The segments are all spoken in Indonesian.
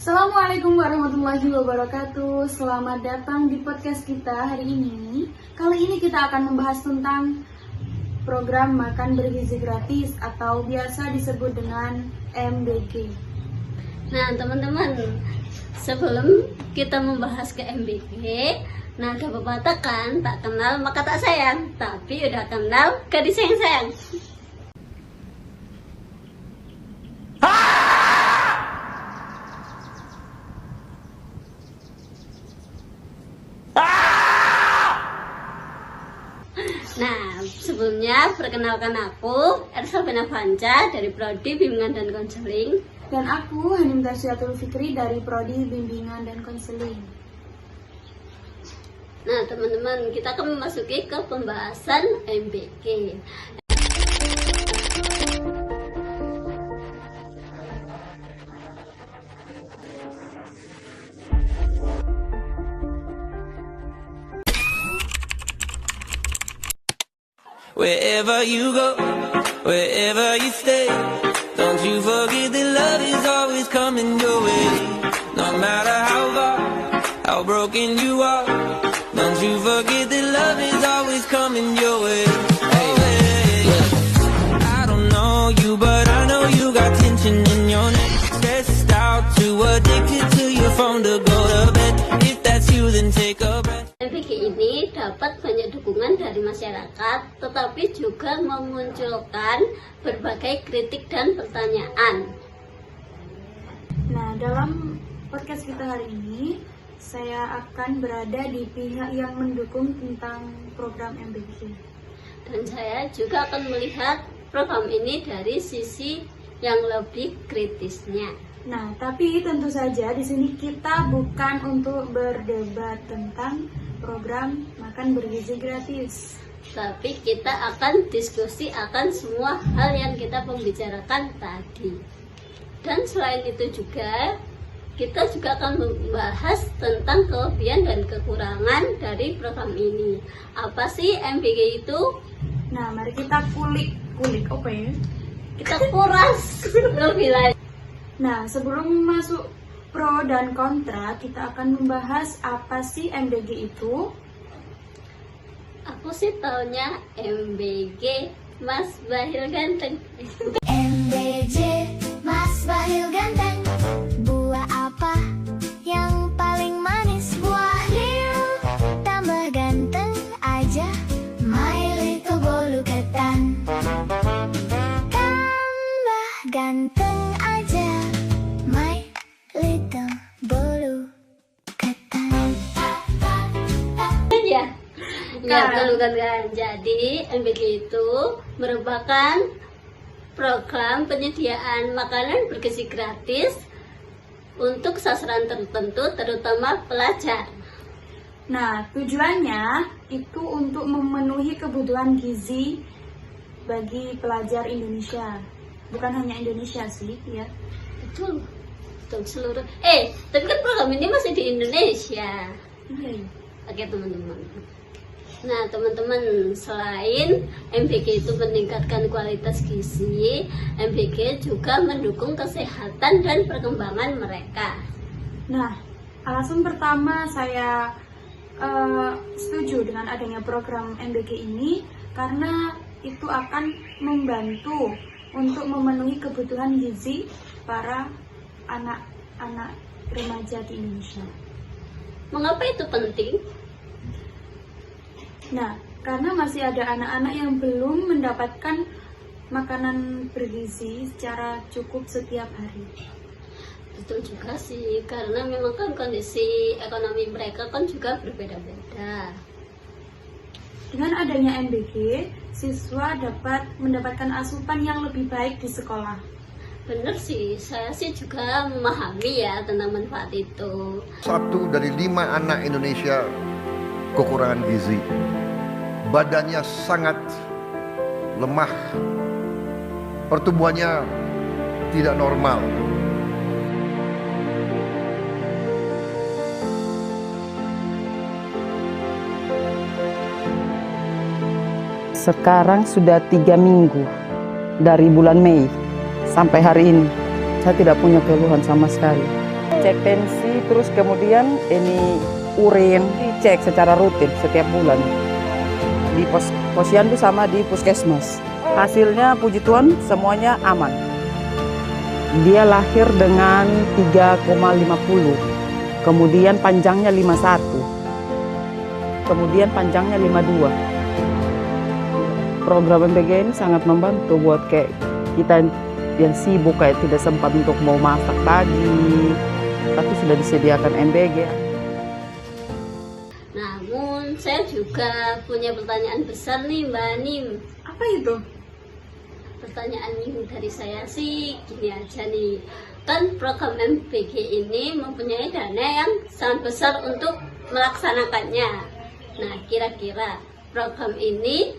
Assalamualaikum warahmatullahi wabarakatuh. Selamat datang di podcast kita hari ini. Kali ini kita akan membahas tentang program makan bergizi gratis atau biasa disebut dengan MBG. Nah teman-teman, sebelum kita membahas ke MBG, nah ada pepatah kan, tak kenal maka tak sayang, tapi udah kenal gak disayang-sayang. Nah, sebelumnya perkenalkan aku Ersa Benavanca dari Prodi Bimbingan dan Konseling. Dan aku Hanim Tasyatul Fikri dari Prodi Bimbingan dan Konseling. Nah teman-teman, kita akan memasuki ke pembahasan MBG. Wherever you go, wherever you stay, don't you forget that love is always coming your way. No matter how far, how broken you are, don't you forget that love is always coming your way. Hey, yeah. I don't know you, but I know you got tension in your neck. Stressed out, too addicted to your phone to go to bed. If that's you, then take a breath. MBG ini dapat banyak dukungan dari masyarakat, tetapi juga memunculkan berbagai kritik dan pertanyaan. Nah, dalam podcast kita hari ini, saya akan berada di pihak yang mendukung tentang program MBG. Dan saya juga akan melihat program ini dari sisi yang lebih kritisnya. Nah, tapi tentu saja di sini kita bukan untuk berdebat tentang program makan bergizi gratis. Tapi kita akan diskusi akan semua hal yang kita pembicarakan tadi. Dan selain itu juga, kita juga akan membahas tentang kelebihan dan kekurangan dari program ini. Apa sih MBG itu? Nah, mari kita kulik apa ya? Kita kuras lebih lanjut. Nah, sebelum masuk pro dan kontra, kita akan membahas apa sih MBG itu. Aku sih taunya MBG Mas Bahil Ganteng. MBG Mas Bahil Ganteng. Buah apa yang paling manis? Buah liu. Tambah ganteng aja My Little Bolu Ketan. Tambah ganteng aja My Little Bolu Ketan. Ya. Ya, bukan. Jadi MBG itu merupakan program penyediaan makanan bergizi gratis untuk sasaran tertentu, terutama pelajar. Nah, tujuannya itu untuk memenuhi kebutuhan gizi bagi pelajar Indonesia. Bukan hanya Indonesia sih, ya. Betul seluruh. Tapi kan program ini masih di Indonesia. Iya. Oke teman-teman. Nah teman-teman, selain MBG itu meningkatkan kualitas gizi, MBG juga mendukung kesehatan dan perkembangan mereka. Nah, alasan pertama saya setuju dengan adanya program MBG ini karena itu akan membantu untuk memenuhi kebutuhan gizi para anak-anak remaja di Indonesia. Mengapa itu penting? Nah, karena masih ada anak-anak yang belum mendapatkan makanan bergizi secara cukup setiap hari. Betul juga sih, karena memang kan kondisi ekonomi mereka kan juga berbeda-beda. Dengan adanya MBG, siswa dapat mendapatkan asupan yang lebih baik di sekolah. Bener sih, saya sih juga memahami ya tentang manfaat itu. 1 dari 5 anak Indonesia kekurangan gizi. Badannya sangat lemah, pertumbuhannya tidak normal. Sekarang sudah 3 minggu dari bulan Mei sampai hari ini. Saya tidak punya keluhan sama sekali. Cek tensi, terus kemudian ini urin dicek secara rutin setiap bulan. Di posyandu sama di puskesmas. Hasilnya puji Tuhan semuanya aman. Dia lahir dengan 3,50. Kemudian panjangnya 51. Kemudian panjangnya 52. Program MBG ini sangat membantu buat kayak kita yang sibuk kayak tidak sempat untuk mau masak pagi, tapi sudah disediakan MBG. Namun saya juga punya pertanyaan besar nih Mbak Nim. Apa itu? Pertanyaan dari saya sih gini aja nih. Kan program MBG ini mempunyai dana yang sangat besar untuk melaksanakannya. Nah, kira-kira program ini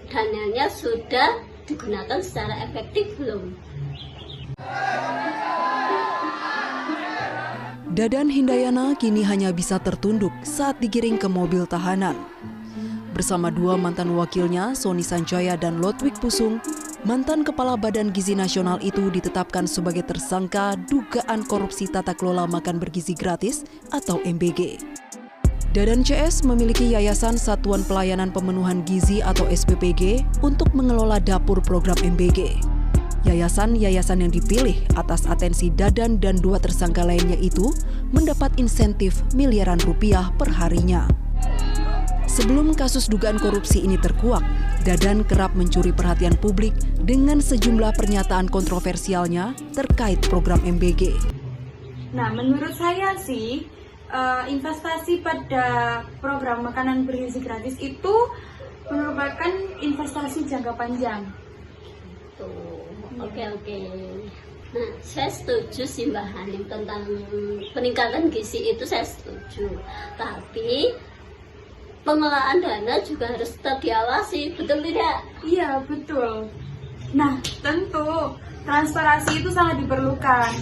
dananya sudah digunakan secara efektif belum? Dadan Hindayana kini hanya bisa tertunduk saat digiring ke mobil tahanan. Bersama 2 mantan wakilnya, Sony Sanjaya dan Lodwig Pusung, mantan Kepala Badan Gizi Nasional itu ditetapkan sebagai tersangka dugaan korupsi tata kelola makan bergizi gratis atau MBG. Dadan CS memiliki Yayasan Satuan Pelayanan Pemenuhan Gizi atau SPPG untuk mengelola dapur program MBG. Yayasan-yayasan yang dipilih atas atensi Dadan dan 2 tersangka lainnya itu mendapat insentif miliaran rupiah per harinya. Sebelum kasus dugaan korupsi ini terkuak, Dadan kerap mencuri perhatian publik dengan sejumlah pernyataan kontroversialnya terkait program MBG. Nah, menurut saya sih investasi pada program makanan bergizi gratis itu merupakan investasi jangka panjang. Oke. Nah, saya setuju sih Mbak Hanim tentang peningkatan gizi itu saya setuju. Tapi pengelolaan dana juga harus tetap diawasi, betul tidak? Iya, betul. Nah, tentu transparansi itu sangat diperlukan.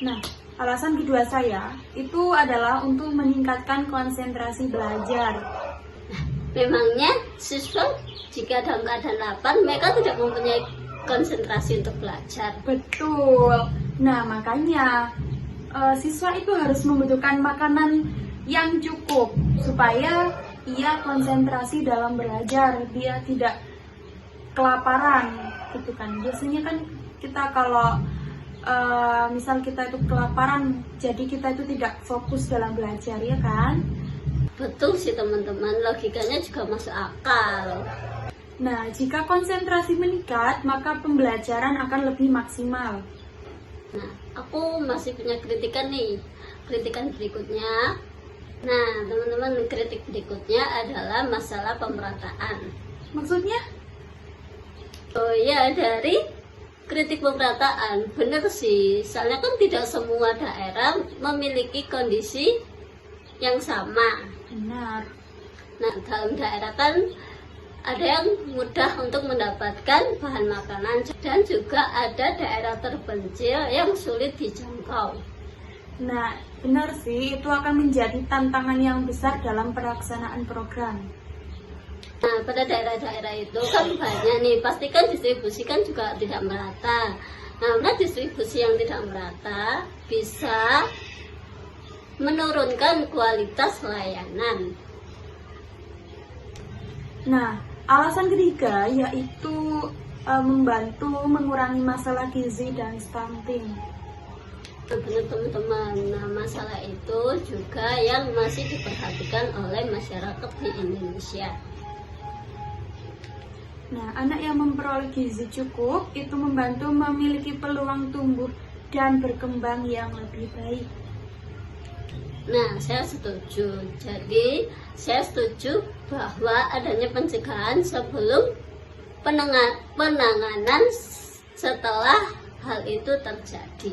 Nah, alasan kedua saya itu adalah untuk meningkatkan konsentrasi belajar. Memangnya siswa jika dalam keadaan lapar mereka tidak mempunyai konsentrasi untuk belajar? Betul. Nah, makanya siswa itu harus membutuhkan makanan yang cukup supaya ia konsentrasi dalam belajar, dia tidak kelaparan gitu kan. Biasanya kan kita kalau misal kita itu kelaparan, jadi kita itu tidak fokus dalam belajar, ya kan? Betul sih teman-teman, logikanya juga masuk akal. Nah, jika konsentrasi meningkat, maka pembelajaran akan lebih maksimal. Nah, aku masih punya kritikan nih. Kritikan berikutnya. Nah, teman-teman, kritik berikutnya adalah masalah pemerataan. Maksudnya? Oh iya, dari kritik pemerataan, benar sih. Soalnya kan tidak semua daerah memiliki kondisi yang sama. Benar. Nah, dalam daerah kan ada yang mudah untuk mendapatkan bahan makanan dan juga ada daerah terpencil yang sulit dijangkau. Nah, benar sih, itu akan menjadi tantangan yang besar dalam pelaksanaan program. Nah, pada daerah-daerah itu kan banyak nih, pastikan distribusi kan juga tidak merata. Nah, distribusi yang tidak merata bisa menurunkan kualitas layanan. Nah, Alasan ketiga yaitu membantu mengurangi masalah gizi dan stunting. benar teman-teman, nah masalah itu juga yang masih diperhatikan oleh masyarakat di Indonesia. Nah, anak yang memperoleh gizi cukup itu membantu memiliki peluang tumbuh dan berkembang yang lebih baik. Nah, saya setuju. Jadi, saya setuju bahwa adanya pencegahan sebelum penanganan setelah hal itu terjadi.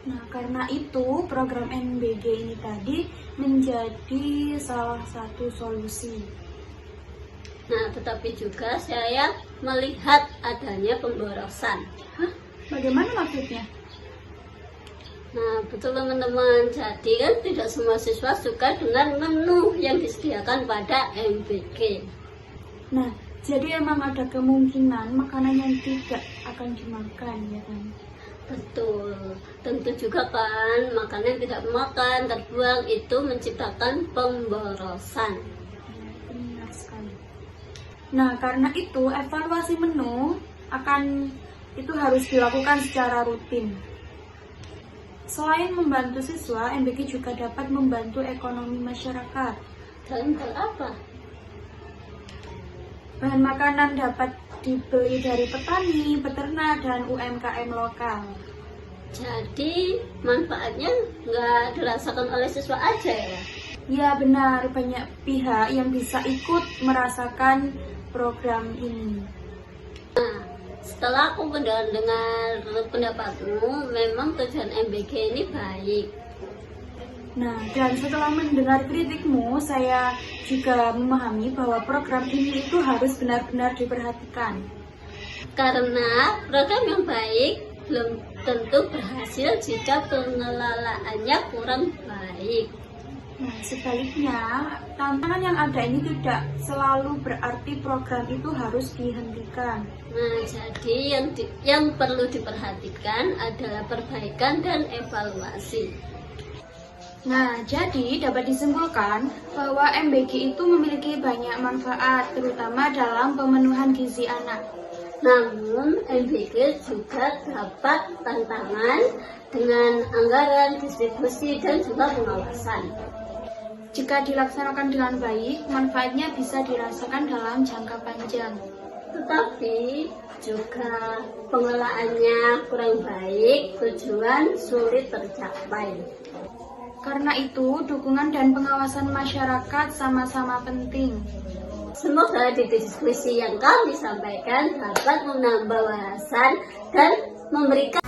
Nah, karena itu program MBG ini tadi menjadi salah satu solusi. Nah, tetapi juga saya melihat adanya pemborosan. Hah? Bagaimana maksudnya? Nah, betul teman-teman, jadi kan tidak semua siswa suka dengan menu yang disediakan pada MBG. Nah, jadi emang ada kemungkinan makanan yang tidak akan dimakan, ya kan? Betul, tentu juga kan makanan yang tidak makan, terbuang itu menciptakan pemborosan. Benar sekali. Nah, karena itu evaluasi menu itu harus dilakukan secara rutin. Selain membantu siswa, MBG juga dapat membantu ekonomi masyarakat. Dalam hal apa? Bahan makanan dapat dibeli dari petani, peternak, dan UMKM lokal. Jadi manfaatnya nggak dirasakan oleh siswa aja ya? Ya benar, banyak pihak yang bisa ikut merasakan program ini. Nah, setelah aku mendengar pendapatmu, memang tujuan MBG ini baik. Nah, dan setelah mendengar kritikmu, saya juga memahami bahwa program ini itu harus benar-benar diperhatikan. Karena program yang baik belum tentu berhasil jika pengelolaannya kurang baik. Nah, sebaliknya, tantangan yang ada ini tidak selalu berarti program itu harus dihentikan. Nah, jadi yang perlu diperhatikan adalah perbaikan dan evaluasi. Nah, jadi dapat disimpulkan bahwa MBG itu memiliki banyak manfaat, terutama dalam pemenuhan gizi anak. Namun, MBG juga dapat tantangan dengan anggaran, distribusi, dan juga pengawasan. Jika dilaksanakan dengan baik, manfaatnya bisa dirasakan dalam jangka panjang. Tetapi juga pengelolaannya kurang baik, tujuan sulit tercapai. Karena itu, dukungan dan pengawasan masyarakat sama-sama penting. Semoga di diskusi yang kami sampaikan dapat menambah wawasan dan memberikan.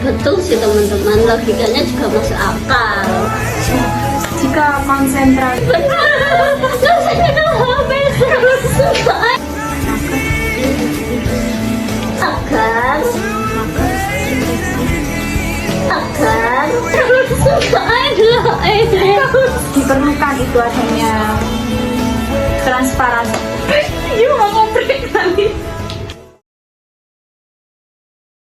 Betul sih teman-teman, logikanya juga masuk akal. Jika konsentrasi Rasanya udah habis terus diperlukan itu adanya transparansi. Iya, mau ngobrol kali.